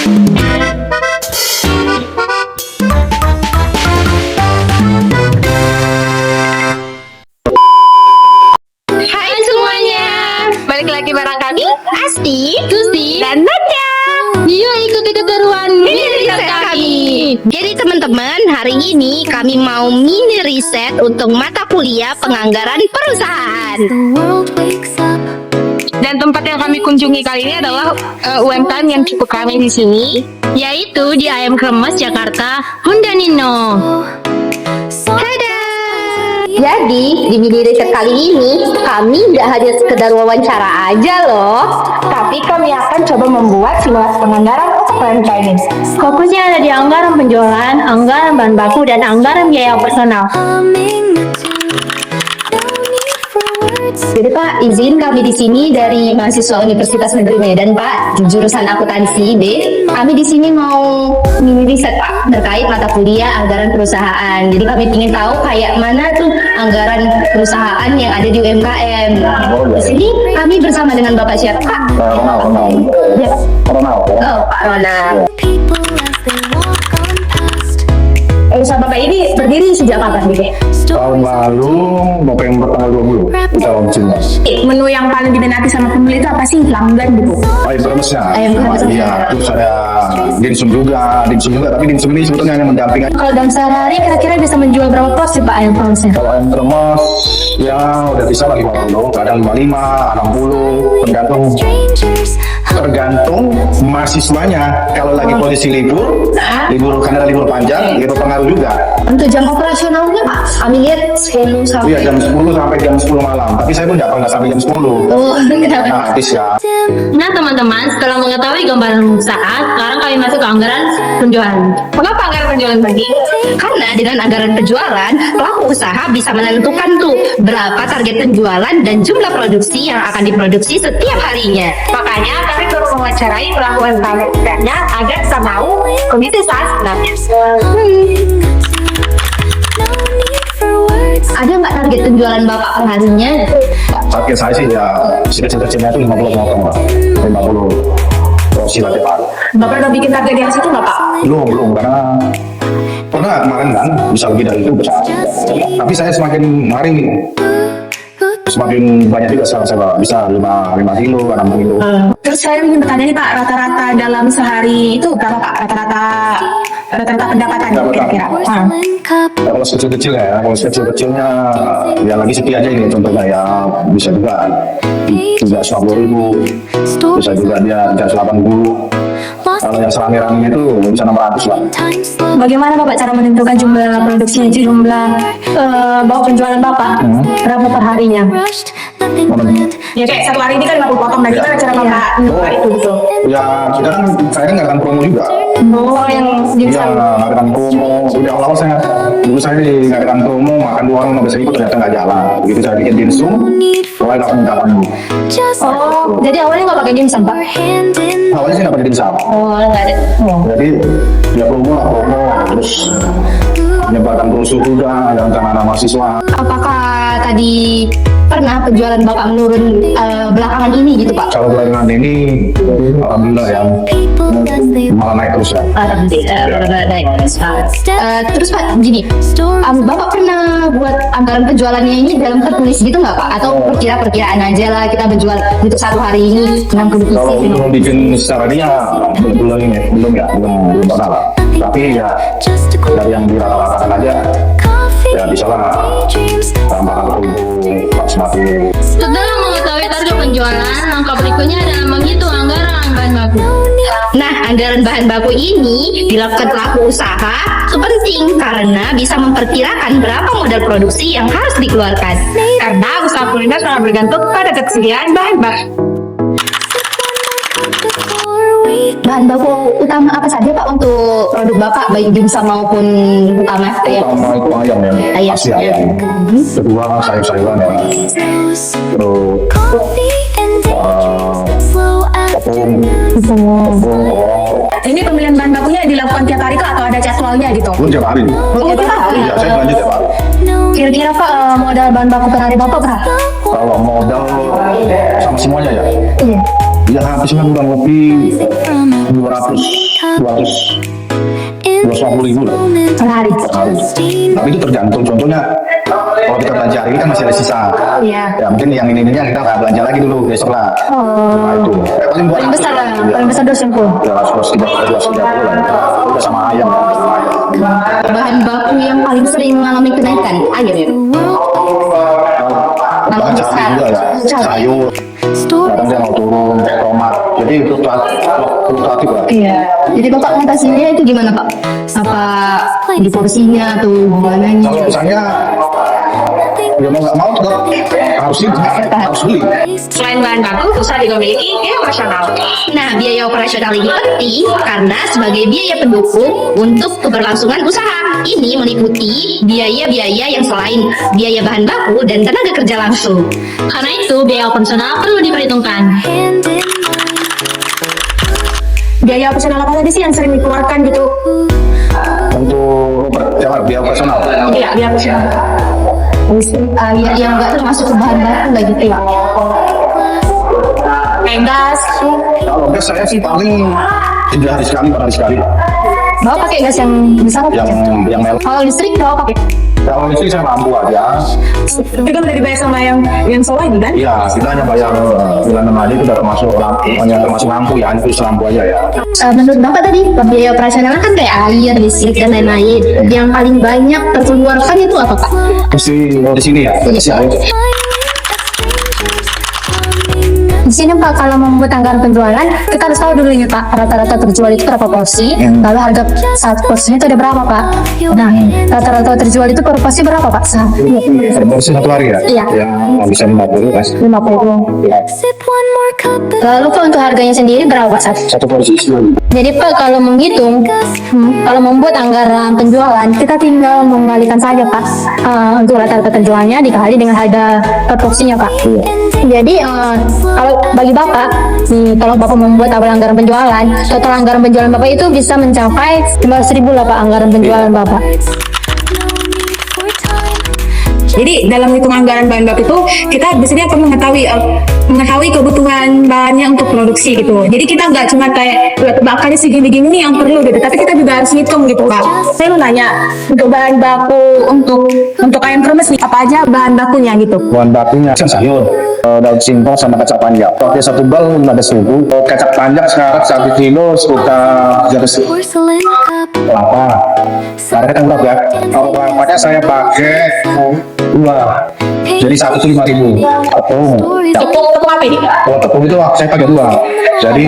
Hai semuanya, balik lagi bareng kami Asti, Susi, dan Nadia. Yuk ikuti keseruan mini riset kami. Jadi teman-teman, hari ini kami mau mini riset untuk mata kuliah penganggaran perusahaan. Dan tempat yang kami kunjungi kali ini adalah UMKM yang cukup ramai di sini, yaitu di IM Kremes Jakarta, Honda Nino. Jadi di mini riset kali ini kami nggak hanya sekedar wawancara aja loh, Tapi kami akan coba membuat simulasi penganggaran untuk UMKM ini. Fokusnya ada di anggaran penjualan, anggaran bahan baku, dan anggaran biaya personal. Jadi Pak, izin kami di sini dari mahasiswa Universitas Negeri Medan Pak, di jurusan akuntansi B. Kami di sini mau mini riset Pak terkait mata kuliah anggaran perusahaan. Jadi kami ingin tahu kayak mana tuh anggaran perusahaan yang ada di UMKM. Di sini kami bersama dengan Bapak siapa Pak? Ronald. Ya. Ronald. Oh Pak Ronald. Usaha Bapak ini berdiri sejak kapan gitu? Tahun lalu November tanggal 20 kita launching. Menu yang paling diminati sama pembeli itu apa sih? Pelanggan gitu. Ayam kremesnya. Ayam kremes. Iya, terus ada dimsum juga, tapi dimsum ini sebetulnya hanya mendampingi. Kalau dalam sehari kira-kira bisa menjual berapa porsi Pak ayam kremesnya? Kalau ayam kremes ya udah bisa lah 50, kadang 55, 60, tergantung mahasiswanya. Kalau lagi posisi libur karena ada libur panjang, itu pengaruh juga. Untuk jam operasionalnya Pak, kami lihat 10 sampai. Iya, jam 10 sampai jam 10 malam. Tapi saya pun nggak pernah sampai jam 10. Oh, kenapa? Nah, habis ya. Nah teman-teman, setelah mengetahui gambaran usaha, sekarang kami masuk ke anggaran penjualan. Mengapa anggaran penjualan penting? Karena dengan anggaran penjualan, pelaku usaha bisa menentukan tuh berapa target penjualan dan jumlah produksi yang akan diproduksi setiap harinya. Makanya kami perlu mewawancarai pelaku UMKM-nya agar bisa tahu kondisi saat sebenarnya. Ada nggak target penjualan Bapak perharinya? Target saya sih ya kecil-kecilnya itu 50 potong lah, 50 porsi lah tiap hari. Bapak udah bikin target yang situ nggak Pak? Belum karena pernah kemarin kan bisa lebih dari itu besar. Tapi saya semakin hari semakin banyak juga sekarang saya bisa 5 kilo, 6 kilo. Terus saya ingin bertanya nih Pak, rata-rata dalam sehari itu berapa Pak? Rata-rata pendapatan kira-kira? Kalau kecil-kecil ya, kalau kecil-kecilnya ya lagi sepi aja ini contohnya ya bisa juga 350.000, bisa juga dia 380. Kalau yang serami-rami itu bisa 600 lah. Bagaimana Bapak cara menentukan jumlah produksinya, jumlah penjualan Bapak? Berapa perharinya? Ya kayak satu hari ini kan 50 potong, nah gimana cara Bapak menentukan itu gitu? Ya kita kan saya kan ngadakan promo juga. Oh yang jenis Iya, ngadakan promo. Udah awal saya dulu saya ngadakan promo makan 2 orang 15.000 ternyata nggak jalan. Begitu saya bikin dimsum, mulai langsung mendapat. Oh, jadi awalnya nggak pakai dimsum Pak? Awalnya saya nggak pakai dimsum. Oh, nggak ada. Jadi ya promo terus menyebarkan brosur juga yang anak mahasiswa. Apakah tadi pernah penjualan Bapak menurun belakangan ini gitu Pak? Kalau belakangan ini alhamdulillah ya malah naik terus ya. Alhamdulillah, naik. Terus Pak, gini, Bapak pernah buat anggaran penjualannya ini dalam tertulis gitu nggak Pak? Atau perkiraan aja lah kita menjual untuk satu hari ini 60 Kalau isi? belum bikin secara dia belum pernah lah. Tapi ya dari yang dirata-ratakan aja ya bisa lah tambahkan kerudung semakin. Setelah mengetahui target penjualan, langkah berikutnya adalah menghitung anggaran bahan baku. Nah, anggaran bahan baku ini dilakukan pelaku usaha itu penting karena bisa memperkirakan berapa modal produksi yang harus dikeluarkan. karena usaha kuliner sangat bergantung pada ketersediaan bahan baku. Bahan baku utama apa saja Pak untuk produk Bapak, baik dimsum maupun utama ya? Pertama itu ayam ya, Ayam. pasti ayam. Kedua sayur-sayuran ya. Terus tepung. Ini pemilihan bahan bakunya dilakukan tiap hari kah atau ada jadwalnya gitu? Pun tiap hari. Iya, saya belanja tiap hari. Kira-kira Pak modal bahan baku per hari Bapak berapa? Kalau modal sama semuanya ya. Iya. Ya habisnya kurang lebih 200 250.000 lah per hari. per hari. Tapi itu tergantung, contohnya kalau kita belanja hari ini kan masih ada sisa. Iya. Ya mungkin yang ini kita nggak belanja lagi dulu besok lah. Nah itu. Paling besar lah, paling besar 250. Ya 230 lah. Udah sama ayam. Bahan baku yang paling sering mengalami kenaikan air ya. Kalau Bahan besar, juga ya, sayur. Kadang dia mau turun, tomat. Jadi itu fluktuatif lah. Iya. Jadi bapak mengatasinya itu gimana pak? Apa di porsinya atau gimana? Kalau misalnya ya mau nggak mau tetap harus beli. Selain bahan baku, usaha juga memiliki biaya operasional. Nah, biaya operasional ini penting karena sebagai biaya pendukung untuk keberlangsungan usaha. Ini meliputi biaya-biaya yang selain biaya bahan baku dan tenaga kerja langsung. Karena itu, biaya operasional perlu diperhitungkan. Biaya operasional apa tadi sih yang sering dikeluarkan gitu? Untuk biaya operasional. Iya, biaya operasional. Ya, yang nggak termasuk ke bahan baku lah gitu ya. Kayak gas. Kalau gas saya sih paling 3 hari sekali, 4 hari sekali. Bawa pakai gas yang besar apa? Yang mel. Kalau listrik bawa pakai. Kalau listrik saya mampu aja. Itu kan udah dibayar sama yang solar itu kan? Iya, kita hanya bayar bulanan aja itu udah termasuk lampu, hanya termasuk lampu ya, itu lampu aja ya. Menurut bapak tadi biaya operasional kan kayak air, listrik dan lain-lain. Yang paling banyak terkeluarkan itu apa pak? Mesti di sini ya, di sini. Di sini Pak, kalau membuat anggaran penjualan, kita harus tahu dulu ya Pak, rata-rata terjual itu berapa porsi, lalu harga satu porsinya itu ada berapa Pak? Nah, rata-rata terjual itu per porsi berapa Pak? Per porsi satu hari ya? Iya. Yang bisa 50 kan? 50. Lalu pak untuk harganya sendiri berapa pak? Satu porsi. Jadi pak kalau menghitung, Kalau membuat anggaran penjualan, kita tinggal mengalikan saja Pak, untuk rata-rata penjualnya dikali dengan harga per porsinya Pak. Jadi kalau bagi Bapak, kalau Bapak membuat anggaran penjualan, total anggaran penjualan Bapak itu bisa mencapai 15.000 lah Pak anggaran penjualan Bapak. Jadi dalam hitung anggaran bahan baku itu kita biasanya perlu mengetahui kebutuhan bahannya untuk produksi gitu. Jadi kita nggak cuma kayak bakarnya segini-gini nih yang perlu gitu, tapi kita juga harus hitung gitu Pak. Saya mau nanya untuk bahan baku untuk ayam kremes nih apa aja bahan bakunya gitu? Bahan bakunya sayur, daun singkong sama kacang panjang. Oke, satu bal 15.000. Kacang panjang sekarang 1 kilo sekitar 300. Kelapa. Sekarang kan berapa ya? Kalau kelapanya saya pakai 2. Jadi 1 itu 5.000. Tepung apa ini? Kalau tepung itu saya pakai 2. Jadi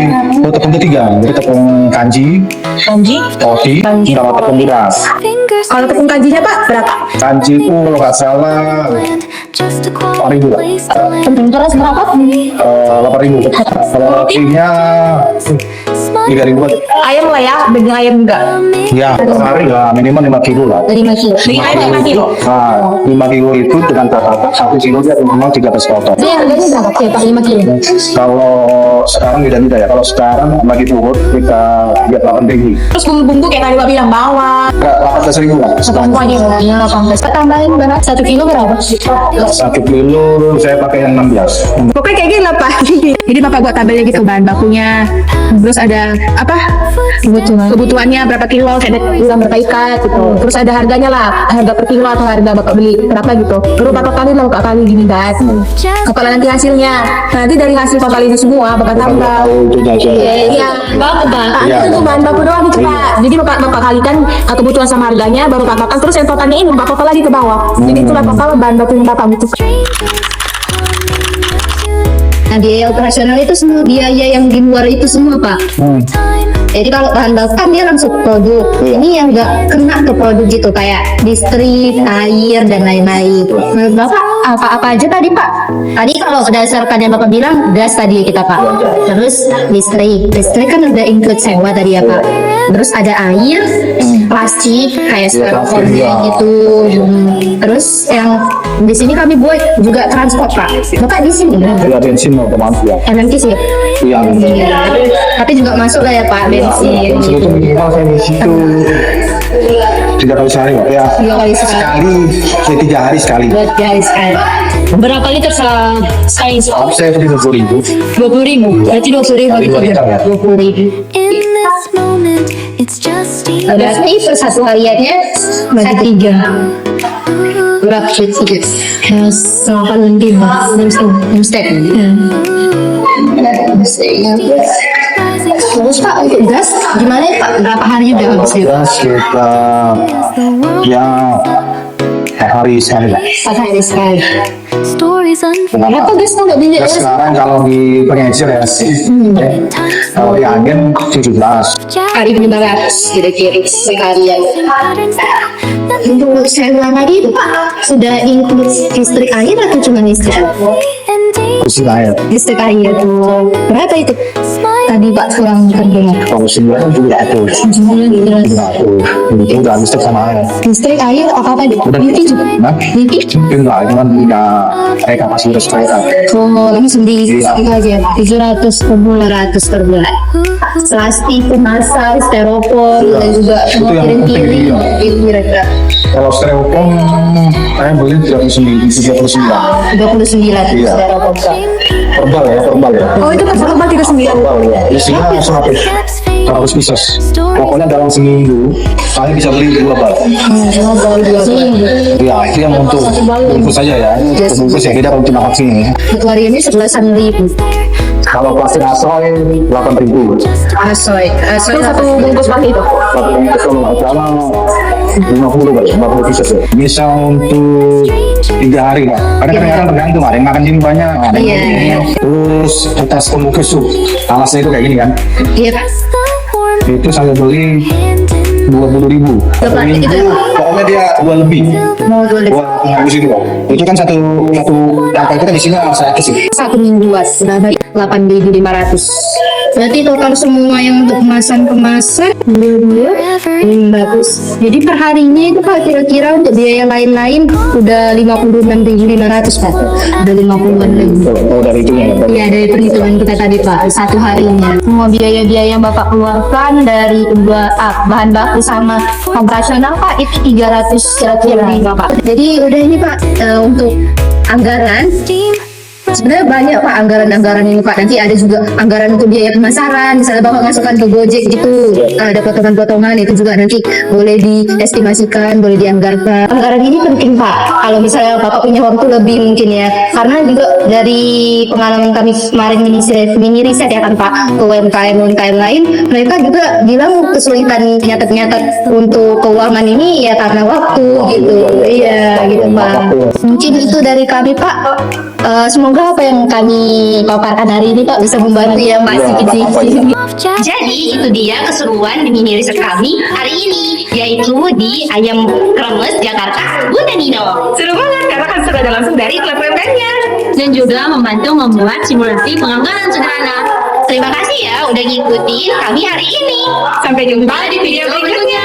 tepung itu 3. Jadi tepung kanji, roti, sama tepung beras. Kalau tepung kanjinya Pak berapa? Kanji itu kalau nggak salah 4.000 lah. Tepung beras berapa? 8.000. Kalau rotinya 3.000. Ayam lah ya, daging ayam enggak? Ya, per hari ya minimal 5 kilo lah. dari masih. Daging ayam 5 kilo. Nah, 5 kilo itu dengan catatan 1 kilo dia minimal 300 potong. Ini harganya berapa sih pak 5 kilo? Kalau sekarang beda-beda ya. Kalau sekarang lagi turun kita lihat 8.000. Terus bumbu-bumbu kayak tadi Pak bilang bawang. 18.000 lah. Semua nih, ya 18. Tambahin berapa? 1 kilo berapa? 1 kilo saya pakai yang 16. Pokoknya kayak gini lah Pak. Jadi Bapak buat tabelnya gitu bahan bakunya. Terus ada apa? Kebutuhannya berapa kilo, kayak bilang berapa ikat gitu. Terus ada harganya lah, harga per kilo atau harga Bapak beli berapa gitu. Terus Bapak kali lah, Bapak kali gini kan. Kalau nanti hasilnya, nanti dari hasil total ini semua Bapak tambah. Iya, baku Pak. Itu bahan baku doang gitu Pak. Jadi Bapak kalikan kebutuhan sama harganya, baru Bapak kan terus yang totalnya ini Bapak total lagi ke bawah. Jadi itulah total bahan baku yang Bapak butuh. Nah biaya operasional itu semua biaya yang di luar itu semua pak. Jadi kalau bahan baku kan dia langsung produk. Ini yang nggak kena ke produk gitu kayak listrik, air dan lain-lain. Menurut bapak apa aja tadi pak? Tadi kalau berdasarkan yang bapak bilang gas tadi kita pak. Terus listrik kan udah include sewa tadi ya pak. Terus ada air, plastik kayak styrofoam gitu. Terus yang di sini kami buat juga transport pak. Bapak di sini Ya bensin otomatis ya. MMK sih. Iya. Tapi juga masuk lah ya pak bensin. Bensin itu minimal saya di situ 3 kali sehari Pak. Ya. 3 kali sehari. Sekali, 3 hari sekali. Berapa liter sekali? Saya beli 20.000. 20.000. Berarti 20.000 Kali 2 liter ya. 20.000. In this moment Berarti per satu hariannya bagi 3. Berapa sih? 8 step. Terus Pak, untuk gas gimana ya Pak? Berapa hari udah habis ya? Gas kita ya hari sekali lah. 4 hari sekali. Kenapa? Apa gasnya nggak bisa? Gas sekarang kalau di pengecer ya kalau di agen 17. Hari 500 kira-kira sekalian. Untuk sewa tadi itu Pak sudah include listrik air atau cuma listrik? Kursi air. Listrik air tuh berapa itu? Tadi Pak kurang terdengar. Kalau sembilan kan juga atur. Itu udah listrik sama air. Listrik air apa tadi? Udah. Lipi juga. Nah, Lipi? enggak, cuman tidak kapasitas mereka. Oh, langsung di Iya. aja 700 per bulan, 100 per bulan. Plastik, kemasan, styrofoam, dan juga Itu yang penting, piring-piring. iya. Itu kira-kira Kalau styrofoam saya beli 39. 39 Iya. styrofoam. Verbal ya. Oh itu kan sama 39. Verbal ya. Isinya 100 pieces. Pokoknya dalam seminggu saya bisa beli 2 bal. Ya, itu yang untuk bungkus saja ya. Untuk bungkus ya, tidak untuk makan sini. Satu hari ini 11.000. Kalau plastik asoy 8.000. Asoy, Itu satu bungkus pakai itu. Satu bungkus kalau nggak salah 50 pieces ya. Bisa untuk 3 hari Pak. Kadang-kadang tergantung, ada yang makan sini banyak, ada yang Iya. makan ini. Terus kertas pembungkus tuh, alasnya itu kayak gini kan. Iya. Itu saya beli 20.000. Satu Berapa minggu, itu? pokoknya dia 2 lebih. Mau 2 lebih. Buat penghabis itu Pak. Itu kan satu angka itu kan isinya 100 sih. Satu mingguan berapa? 8.500. Berarti total semua yang untuk kemasan bagus. Jadi per harinya itu Pak kira-kira untuk biaya lain-lain udah 56.500 Pak. Udah 50-an lebih. Oh dari itu ya. Iya dari perhitungan kita tadi Pak, satu harinya. Semua biaya-biaya yang Bapak keluarkan dari bahan baku sama operasional Pak itu 300 lebih Pak. Jadi udah ini Pak untuk anggaran. Sebenarnya banyak Pak anggaran-anggaran ini Pak. Nanti ada juga anggaran untuk biaya pemasaran. Misalnya Bapak masukkan ke Gojek gitu, ada potongan-potongan itu juga nanti boleh diestimasikan, boleh dianggarkan. Anggaran ini penting Pak. Kalau misalnya Bapak punya waktu lebih mungkin ya. Karena juga dari pengalaman kami kemarin mini riset ya kan Pak ke UMKM lain, mereka juga bilang kesulitan nyata-nyata untuk keuangan ini ya karena waktu gitu. Iya gitu Pak. Mungkin itu dari kami Pak. Semoga apa yang kami paparkan hari ini Pak bisa membantu ya Pak sedikit-sedikit. Jadi itu dia keseruan di mini riset kami hari ini, yaitu di Ayam Kremes Jakarta Bunda Nino. Seru banget karena kan sudah ada langsung dari klub UMKM-nya. Dan juga membantu membuat simulasi penganggaran sederhana. Terima kasih ya udah ngikutin kami hari ini. Sampai jumpa di video berikutnya.